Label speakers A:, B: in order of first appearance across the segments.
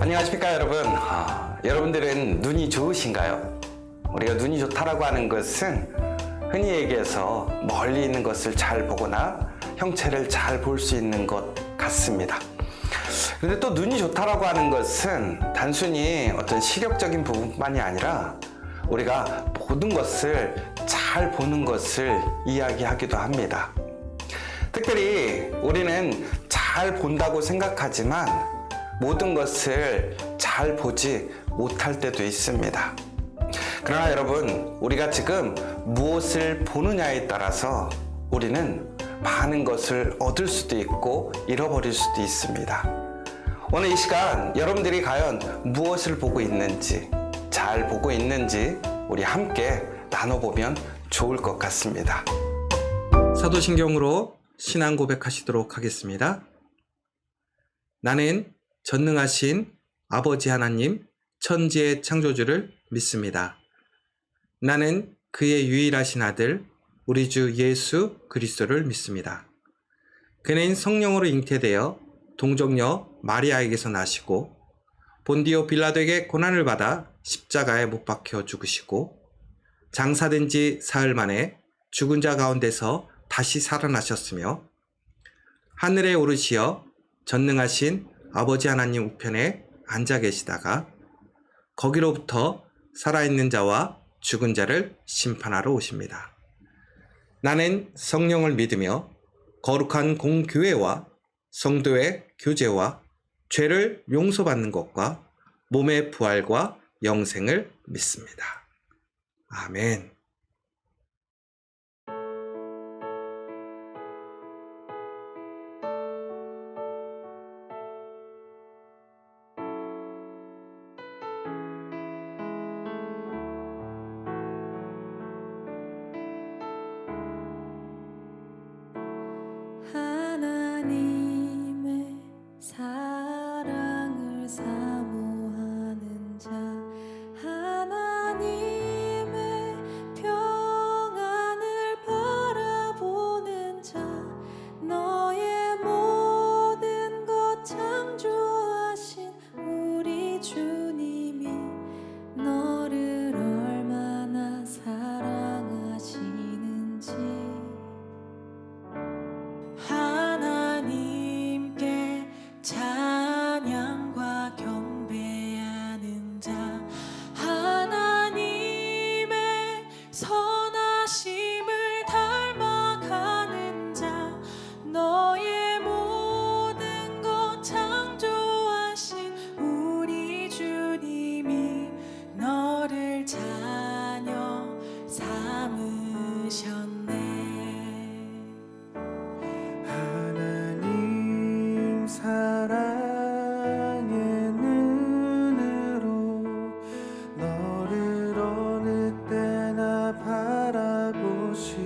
A: 안녕하십니까 여러분. 여러분들은 눈이 좋으신가요? 우리가 눈이 좋다라고 하는 것은 흔히 얘기해서 멀리 있는 것을 잘 보거나 형체를 잘 볼 수 있는 것 같습니다. 근데 또 눈이 좋다라고 하는 것은 단순히 어떤 시력적인 부분만이 아니라 우리가 모든 것을 잘 보는 것을 이야기하기도 합니다. 특별히 우리는 잘 본다고 생각하지만 모든 것을 잘 보지 못할 때도 있습니다. 그러나 여러분, 우리가 지금 무엇을 보느냐에 따라서 우리는 많은 것을 얻을 수도 있고 잃어버릴 수도 있습니다. 오늘 이 시간 여러분들이 과연 무엇을 보고 있는지, 잘 보고 있는지 우리 함께 나눠보면 좋을 것 같습니다.
B: 사도신경으로 신앙 고백하시도록 하겠습니다. 나는 전능하신 아버지 하나님, 천지의 창조주를 믿습니다. 나는 그의 유일하신 아들, 우리 주 예수 그리스도를 믿습니다. 그는 성령으로 잉태되어 동정녀 마리아에게서 나시고 본디오 빌라도에게 고난을 받아 십자가에 못 박혀 죽으시고 장사된 지 사흘 만에 죽은 자 가운데서 다시 살아나셨으며 하늘에 오르시어 전능하신 아버지 하나님 우편에 앉아 계시다가 거기로부터 살아있는 자와 죽은 자를 심판하러 오십니다. 나는 성령을 믿으며 거룩한 공교회와 성도의 교제와 죄를 용서받는 것과 몸의 부활과 영생을 믿습니다. 아멘.
C: 하나님의 사랑을 사모하는 자, 하나님의 평안을 바라보는 자, 너의 모든 것 창조하신 우리 주님이 너를 얼마나 사랑하시는지 하나님께 찬양과 경배하는 자, 하나님의 선하심을 닮아가는 자, 너의 모든 것 창조하신 우리 주님이 너를 자녀 삼으셨네.
D: 하나님 사랑의 눈으로 너를 어느 때나 바라보시고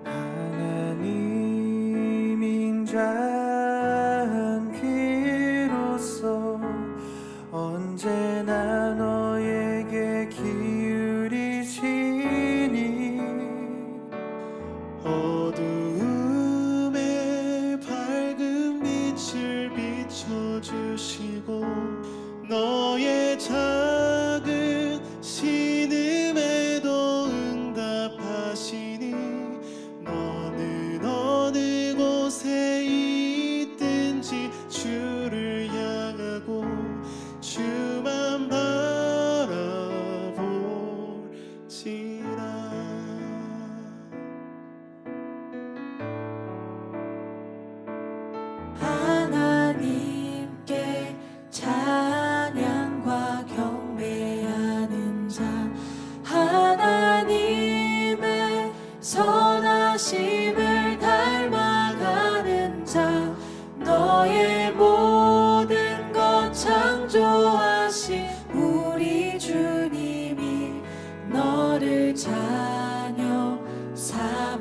D: 하나님 인자한 귀로서 언제나 너에게 기울이시니 어두움에 밝은 빛을 비춰주시고 너의 작은 신음에도 응답하시니 너는 어느 곳에 있든지 주를 향하고 주만 바라볼지라.
C: 하나님께 찬양과 경배하는 자, 하나님의 선하심을 닮아가는 자, 너의 모든 것 창조하신 우리 주님이 너를 자녀 삼으셨네.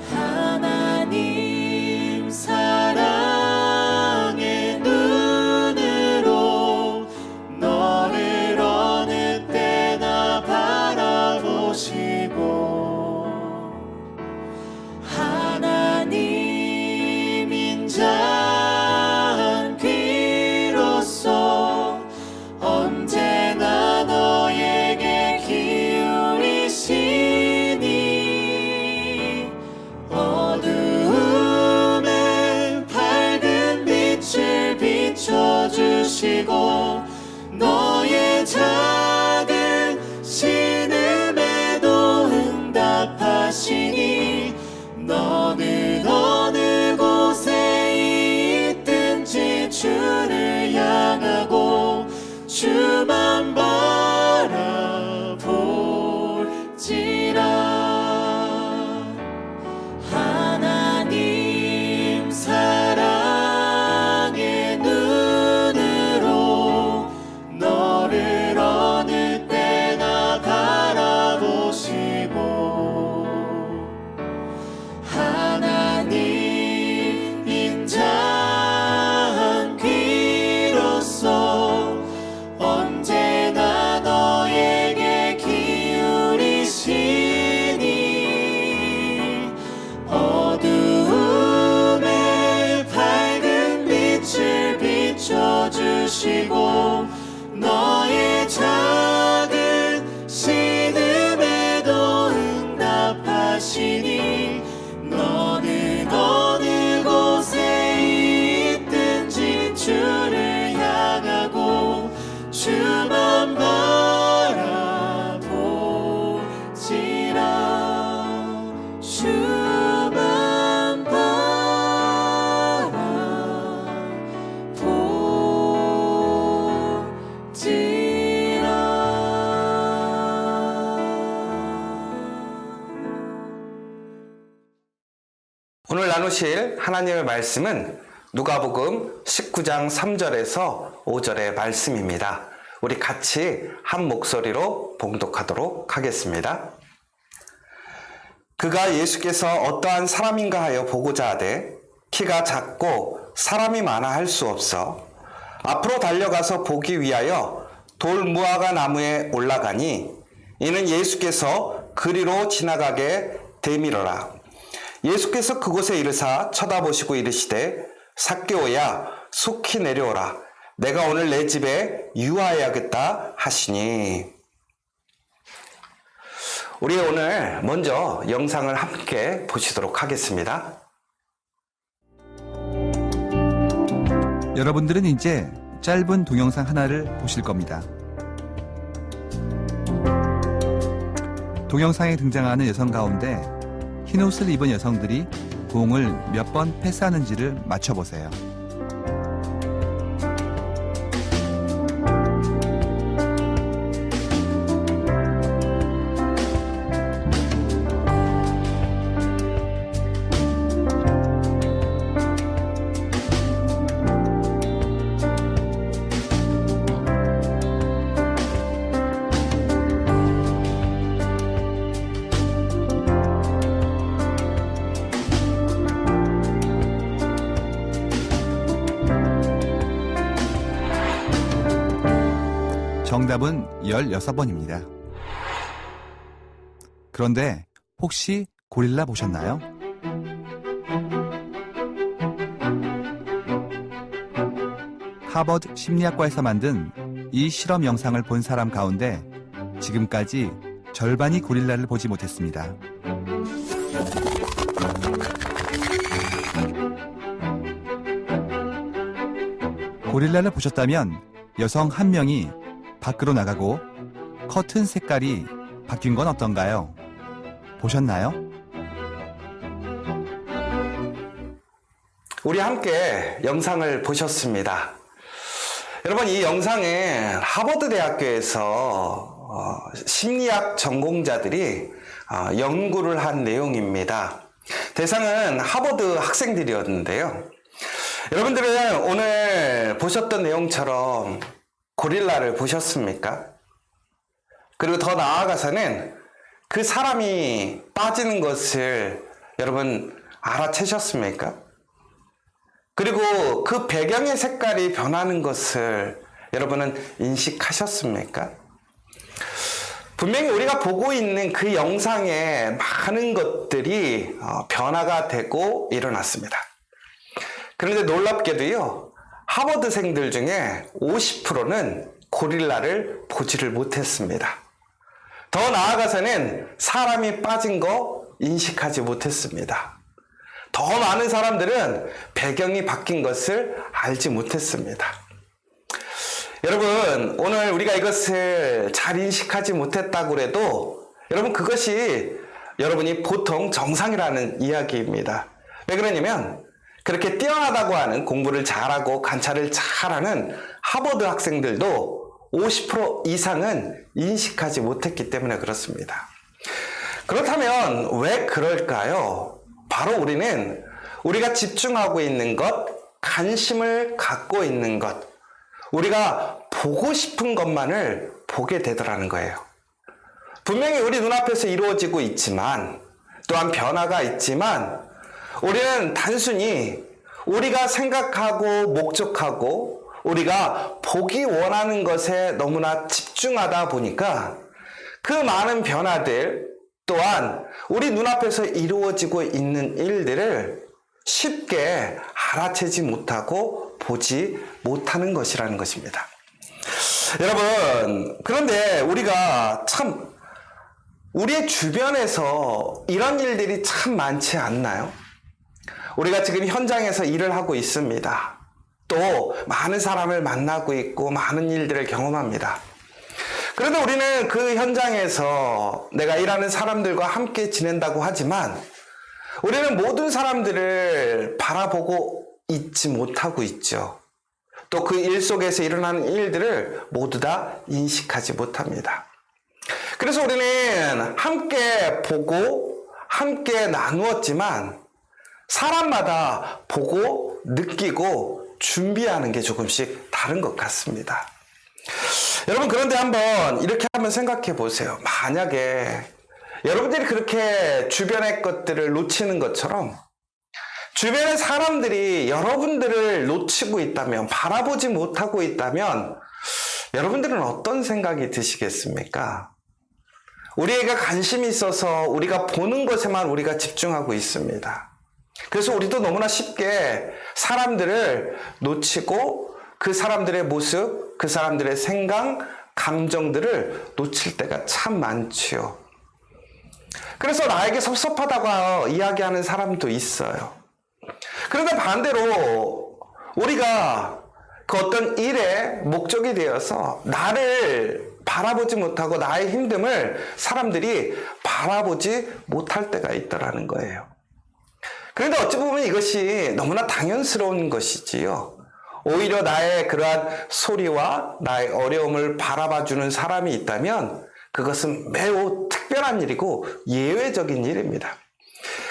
C: 하나님 사랑의 눈으로 너를 어느 때나 바라보시고 하나님 주만 바라볼지라. 하나님 사랑의 눈으로 너를 어느 때나 바라보시고, 하나님 인자한 귀로서 언제나 너에게 기울이시니, 어두움에 밝은 빛을 비춰주시고, 너의 작은 신음에도 응답하시니, 너는 어느 곳에 있든지 주를 향하고 주만 바라볼지라. 주만
A: 오늘 나누실 하나님의 말씀은 누가복음 19장 3절에서 5절의 말씀입니다. 우리 같이 한 목소리로 봉독하도록 하겠습니다. 그가 예수께서 어떠한 사람인가 하여 보고자 하되 키가 작고 사람이 많아 할 수 없어 앞으로 달려가서 보기 위하여 돌 무화과 나무에 올라가니, 이는 예수께서 그리로 지나가게 되밀어라. 예수께서 그곳에 이르사 쳐다보시고 이르시되 삭개오야 속히 내려오라. 내가 오늘 내 집에 유하여야겠다 하시니. 우리 오늘 먼저 영상을 함께 보시도록 하겠습니다.
E: 여러분들은 이제 짧은 동영상 하나를 보실 겁니다. 동영상에 등장하는 여성 가운데 흰옷을 입은 여성들이 공을 몇 번 패스하는지를 맞춰보세요. 정답은 16번입니다. 그런데 혹시 고릴라 보셨나요? 하버드 심리학과에서 만든 이 실험 영상을 본 사람 가운데 지금까지 절반이 고릴라를 보지 못했습니다. 고릴라를 보셨다면 여성 한 명이 밖으로 나가고 커튼 색깔이 바뀐 건 어떤가요? 보셨나요?
A: 우리 함께 영상을 보셨습니다. 여러분, 이 영상은 하버드 대학교에서 심리학 전공자들이 연구를 한 내용입니다. 대상은 하버드 학생들이었는데요. 여러분들은 오늘 보셨던 내용처럼 고릴라를 보셨습니까? 그리고 더 나아가서는 그 사람이 빠지는 것을 여러분 알아채셨습니까? 그리고 그 배경의 색깔이 변하는 것을 여러분은 인식하셨습니까? 분명히 우리가 보고 있는 그 영상에 많은 것들이 변화가 되고 일어났습니다. 그런데 놀랍게도요, 하버드생들 중에 50%는 고릴라를 보지를 못했습니다. 더 나아가서는 사람이 빠진 거 인식하지 못했습니다. 더 많은 사람들은 배경이 바뀐 것을 알지 못했습니다. 여러분, 오늘 우리가 이것을 잘 인식하지 못했다고 해도 여러분, 그것이 여러분이 보통 정상이라는 이야기입니다. 왜 그러냐면 그렇게 뛰어나다고 하는, 공부를 잘하고 관찰을 잘하는 하버드 학생들도 50% 이상은 인식하지 못했기 때문에 그렇습니다. 그렇다면 왜 그럴까요? 바로 우리가 집중하고 있는 것, 관심을 갖고 있는 것, 우리가 보고 싶은 것만을 보게 되더라는 거예요. 분명히 우리 눈앞에서 이루어지고 있지만, 또한 변화가 있지만, 우리는 단순히 우리가 생각하고 목적하고 우리가 보기 원하는 것에 너무나 집중하다 보니까 그 많은 변화들 또한 우리 눈앞에서 이루어지고 있는 일들을 쉽게 알아채지 못하고 보지 못하는 것이라는 것입니다. 여러분, 그런데 우리가 참 우리의 주변에서 이런 일들이 참 많지 않나요? 우리가 지금 현장에서 일을 하고 있습니다. 또 많은 사람을 만나고 있고 많은 일들을 경험합니다. 그런데 우리는 그 현장에서 내가 일하는 사람들과 함께 지낸다고 하지만 우리는 모든 사람들을 바라보고 있지 못하고 있죠. 또 그 일 속에서 일어나는 일들을 모두 다 인식하지 못합니다. 그래서 우리는 함께 보고 함께 나누었지만 사람마다 보고 느끼고 준비하는 게 조금씩 다른 것 같습니다. 여러분, 그런데 이렇게 한번 생각해 보세요. 만약에 여러분들이 그렇게 주변의 것들을 놓치는 것처럼 주변의 사람들이 여러분들을 놓치고 있다면, 바라보지 못하고 있다면 여러분들은 어떤 생각이 드시겠습니까? 우리에게 관심이 있어서 우리가 보는 것에만 우리가 집중하고 있습니다. 그래서 우리도 너무나 쉽게 사람들을 놓치고 그 사람들의 모습, 그 사람들의 생각, 감정들을 놓칠 때가 참 많지요. 그래서 나에게 섭섭하다고 이야기하는 사람도 있어요. 그런데 반대로 우리가 그 어떤 일의 목적이 되어서 나를 바라보지 못하고 나의 힘듦을 사람들이 바라보지 못할 때가 있더라는 거예요. 그런데 어찌 보면 이것이 너무나 당연스러운 것이지요. 오히려 나의 그러한 소리와 나의 어려움을 바라봐주는 사람이 있다면 그것은 매우 특별한 일이고 예외적인 일입니다.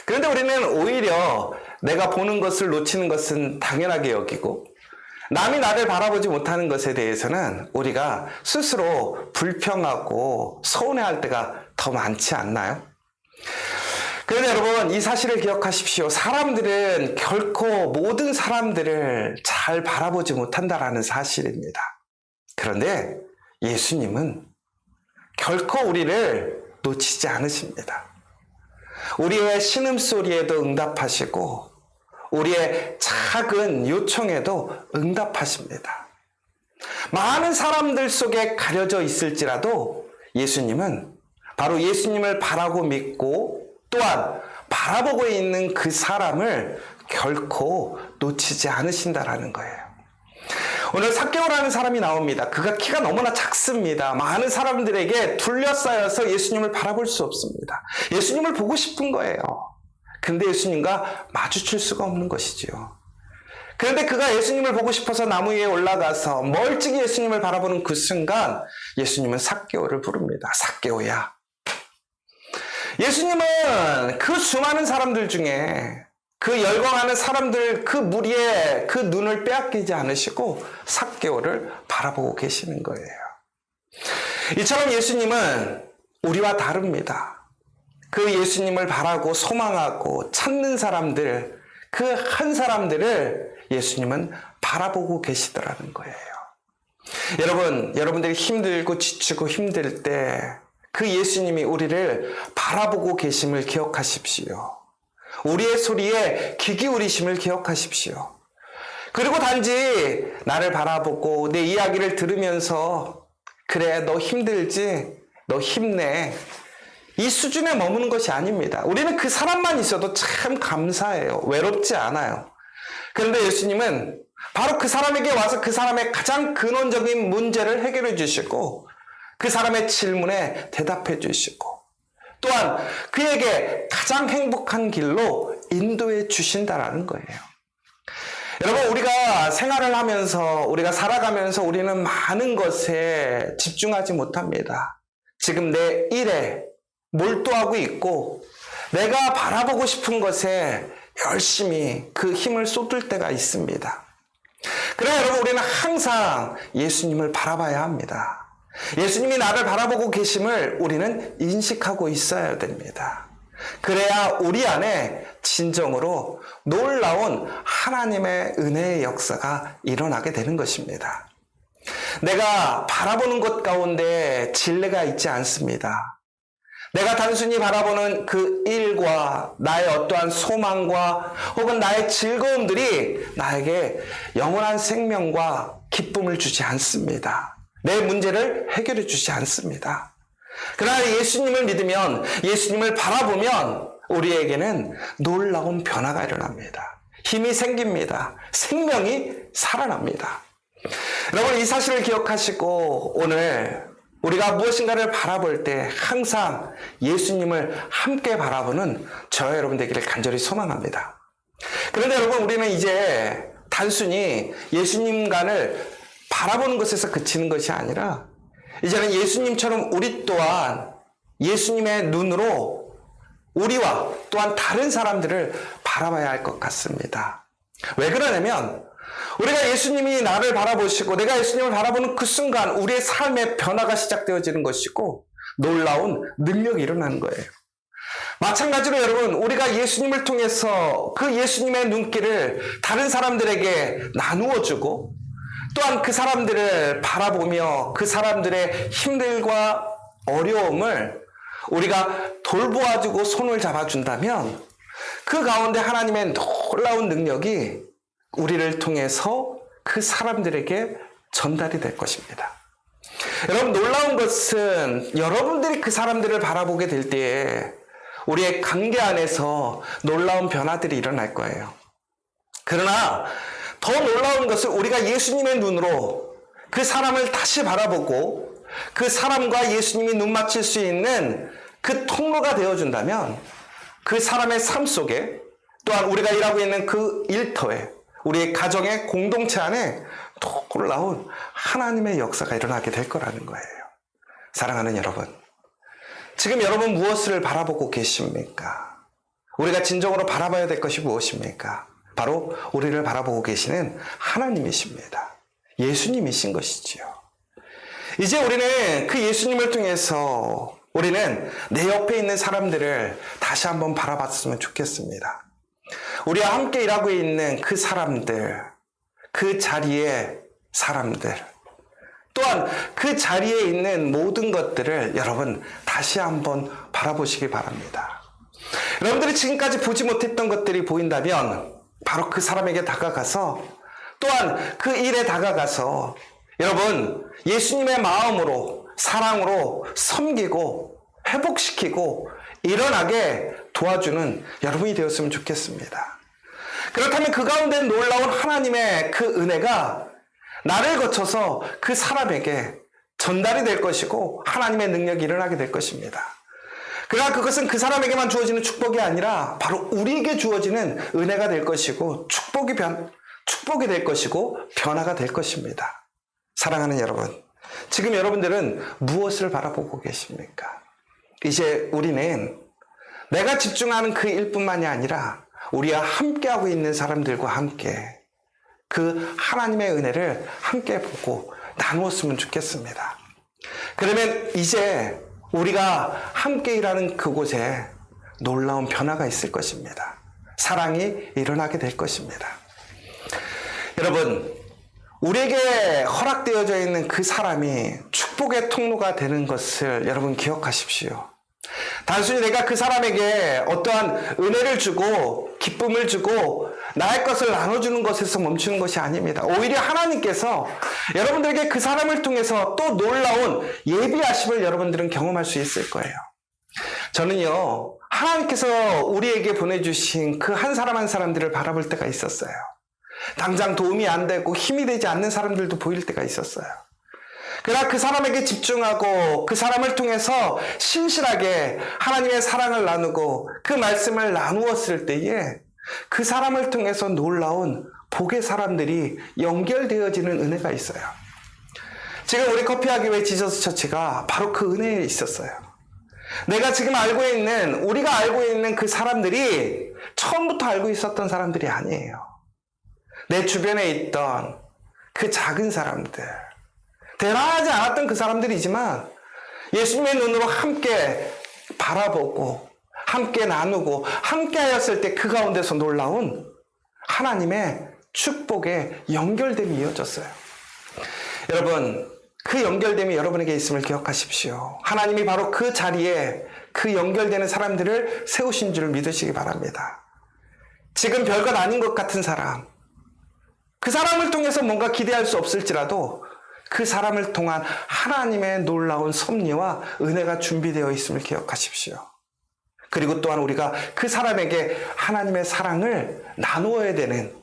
A: 그런데 우리는 오히려 내가 보는 것을 놓치는 것은 당연하게 여기고 남이 나를 바라보지 못하는 것에 대해서는 우리가 스스로 불평하고 서운해할 때가 더 많지 않나요? 그런데 여러분, 이 사실을 기억하십시오. 사람들은 결코 모든 사람들을 잘 바라보지 못한다라는 사실입니다. 그런데 예수님은 결코 우리를 놓치지 않으십니다. 우리의 신음소리에도 응답하시고 우리의 작은 요청에도 응답하십니다. 많은 사람들 속에 가려져 있을지라도 예수님은 바로 예수님을 바라고 믿고 또한 바라보고 있는 그 사람을 결코 놓치지 않으신다라는 거예요. 오늘 삭개오라는 사람이 나옵니다. 그가 키가 너무나 작습니다. 많은 사람들에게 둘러싸여서 예수님을 바라볼 수 없습니다. 예수님을 보고 싶은 거예요. 근데 예수님과 마주칠 수가 없는 것이지요. 그런데 그가 예수님을 보고 싶어서 나무 위에 올라가서 멀찍이 예수님을 바라보는 그 순간 예수님은 삭개오를 부릅니다. 삭개오야. 예수님은 그 수많은 사람들 중에 그 열광하는 사람들 그 무리에 그 눈을 빼앗기지 않으시고 삭개오를 바라보고 계시는 거예요. 이처럼 예수님은 우리와 다릅니다. 그 예수님을 바라고 소망하고 찾는 사람들, 그 한 사람들을 예수님은 바라보고 계시더라는 거예요. 여러분들이 힘들고 지치고 힘들 때 그 예수님이 우리를 바라보고 계심을 기억하십시오. 우리의 소리에 귀 기울이심을 기억하십시오. 그리고 단지 나를 바라보고 내 이야기를 들으면서 그래, 너 힘들지? 너 힘내. 이 수준에 머무는 것이 아닙니다. 우리는 그 사람만 있어도 참 감사해요. 외롭지 않아요. 그런데 예수님은 바로 그 사람에게 와서 그 사람의 가장 근원적인 문제를 해결해 주시고 그 사람의 질문에 대답해 주시고 또한 그에게 가장 행복한 길로 인도해 주신다라는 거예요. 여러분, 우리가 생활을 하면서, 우리가 살아가면서 우리는 많은 것에 집중하지 못합니다. 지금 내 일에 몰두하고 있고, 내가 바라보고 싶은 것에 열심히 그 힘을 쏟을 때가 있습니다. 그러나 여러분, 우리는 항상 예수님을 바라봐야 합니다. 예수님이 나를 바라보고 계심을 우리는 인식하고 있어야 됩니다. 그래야 우리 안에 진정으로 놀라운 하나님의 은혜의 역사가 일어나게 되는 것입니다. 내가 바라보는 것 가운데 진리가 있지 않습니다. 내가 단순히 바라보는 그 일과 나의 어떠한 소망과 혹은 나의 즐거움들이 나에게 영원한 생명과 기쁨을 주지 않습니다. 내 문제를 해결해 주지 않습니다. 그러나 예수님을 믿으면, 예수님을 바라보면 우리에게는 놀라운 변화가 일어납니다. 힘이 생깁니다. 생명이 살아납니다. 여러분, 이 사실을 기억하시고 오늘 우리가 무엇인가를 바라볼 때 항상 예수님을 함께 바라보는 저와 여러분 되기를 간절히 소망합니다. 그런데 여러분, 우리는 이제 단순히 예수님만을 바라보는 것에서 그치는 것이 아니라 이제는 예수님처럼 우리 또한 예수님의 눈으로 우리와 또한 다른 사람들을 바라봐야 할 것 같습니다. 왜 그러냐면 우리가 예수님이 나를 바라보시고 내가 예수님을 바라보는 그 순간 우리의 삶의 변화가 시작되어지는 것이고 놀라운 능력이 일어나는 거예요. 마찬가지로 여러분, 우리가 예수님을 통해서 그 예수님의 눈길을 다른 사람들에게 나누어주고 또한 그 사람들을 바라보며 그 사람들의 힘들과 어려움을 우리가 돌보아주고 손을 잡아준다면 그 가운데 하나님의 놀라운 능력이 우리를 통해서 그 사람들에게 전달이 될 것입니다. 여러분, 놀라운 것은 여러분들이 그 사람들을 바라보게 될 때에 우리의 관계 안에서 놀라운 변화들이 일어날 거예요. 그러나 더 놀라운 것은 우리가 예수님의 눈으로 그 사람을 다시 바라보고 그 사람과 예수님이 눈 맞출 수 있는 그 통로가 되어준다면 그 사람의 삶 속에 또한 우리가 일하고 있는 그 일터에 우리의 가정의 공동체 안에 놀라운 하나님의 역사가 일어나게 될 거라는 거예요. 사랑하는 여러분, 지금 여러분 무엇을 바라보고 계십니까? 우리가 진정으로 바라봐야 될 것이 무엇입니까? 바로 우리를 바라보고 계시는 하나님이십니다. 예수님이신 것이지요. 이제 우리는 그 예수님을 통해서 우리는 내 옆에 있는 사람들을 다시 한번 바라봤으면 좋겠습니다. 우리와 함께 일하고 있는 그 사람들, 그 자리의 사람들, 또한 그 자리에 있는 모든 것들을 여러분 다시 한번 바라보시기 바랍니다. 여러분들이 지금까지 보지 못했던 것들이 보인다면 바로 그 사람에게 다가가서 또한 그 일에 다가가서 여러분 예수님의 마음으로 사랑으로 섬기고 회복시키고 일어나게 도와주는 여러분이 되었으면 좋겠습니다. 그렇다면 그 가운데 놀라운 하나님의 그 은혜가 나를 거쳐서 그 사람에게 전달이 될 것이고 하나님의 능력이 일어나게 될 것입니다. 그러나 그것은 그 사람에게만 주어지는 축복이 아니라 바로 우리에게 주어지는 은혜가 될 것이고 축복이 될 것이고 변화가 될 것입니다. 사랑하는 여러분, 지금 여러분들은 무엇을 바라보고 계십니까? 이제 우리는 내가 집중하는 그 일뿐만이 아니라 우리와 함께하고 있는 사람들과 함께 그 하나님의 은혜를 함께 보고 나누었으면 좋겠습니다. 그러면 이제 우리가 함께 일하는 그곳에 놀라운 변화가 있을 것입니다. 사랑이 일어나게 될 것입니다. 여러분, 우리에게 허락되어져 있는 그 사람이 축복의 통로가 되는 것을 여러분 기억하십시오. 단순히 내가 그 사람에게 어떠한 은혜를 주고 기쁨을 주고 나의 것을 나눠주는 것에서 멈추는 것이 아닙니다. 오히려 하나님께서 여러분들에게 그 사람을 통해서 또 놀라운 예비하심을 여러분들은 경험할 수 있을 거예요. 저는요, 하나님께서 우리에게 보내주신 그 한 사람 한 사람들을 바라볼 때가 있었어요. 당장 도움이 안 되고 힘이 되지 않는 사람들도 보일 때가 있었어요. 그러나 그 사람에게 집중하고 그 사람을 통해서 신실하게 하나님의 사랑을 나누고 그 말씀을 나누었을 때에 그 사람을 통해서 놀라운 복의 사람들이 연결되어지는 은혜가 있어요. 지금 우리 커피하기회 지저스 처치가 바로 그 은혜에 있었어요. 내가 지금 알고 있는, 우리가 알고 있는 그 사람들이 처음부터 알고 있었던 사람들이 아니에요. 내 주변에 있던 그 작은 사람들, 대단하지 않았던 그 사람들이지만 예수님의 눈으로 함께 바라보고 함께 나누고 함께 하였을 때 그 가운데서 놀라운 하나님의 축복의 연결됨이 이어졌어요. 여러분, 그 연결됨이 여러분에게 있음을 기억하십시오. 하나님이 바로 그 자리에 그 연결되는 사람들을 세우신 줄 믿으시기 바랍니다. 지금 별것 아닌 것 같은 사람, 그 사람을 통해서 뭔가 기대할 수 없을지라도 그 사람을 통한 하나님의 놀라운 섭리와 은혜가 준비되어 있음을 기억하십시오. 그리고 또한 우리가 그 사람에게 하나님의 사랑을 나누어야 되는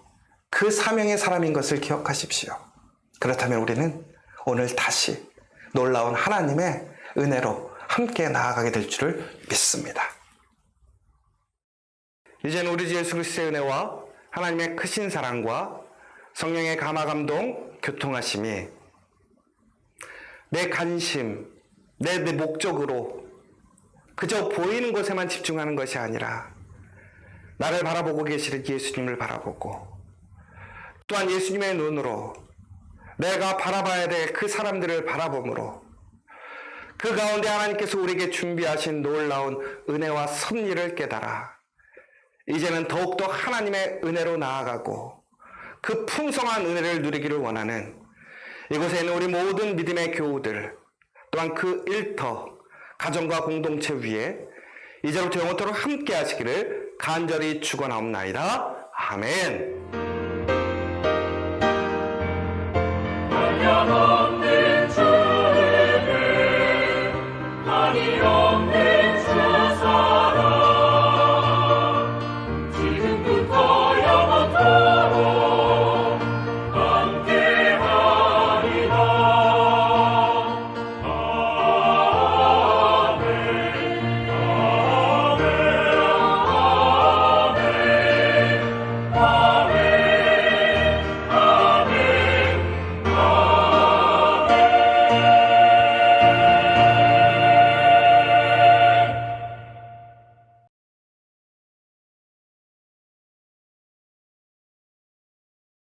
A: 그 사명의 사람인 것을 기억하십시오. 그렇다면 우리는 오늘 다시 놀라운 하나님의 은혜로 함께 나아가게 될 줄을 믿습니다. 이제는 우리 주 예수 그리스도의 은혜와 하나님의 크신 사랑과 성령의 감화 감동 교통하심이 내 관심, 내 목적으로 그저 보이는 것에만 집중하는 것이 아니라 나를 바라보고 계시는 예수님을 바라보고 또한 예수님의 눈으로 내가 바라봐야 될 그 사람들을 바라봄으로 그 가운데 하나님께서 우리에게 준비하신 놀라운 은혜와 섭리를 깨달아 이제는 더욱더 하나님의 은혜로 나아가고 그 풍성한 은혜를 누리기를 원하는 이곳에 있는 우리 모든 믿음의 교우들 또한 그 일터 가정과 공동체 위에 이제부터 영원토록 함께 하시기를 간절히 축원하옵나이다. 아멘.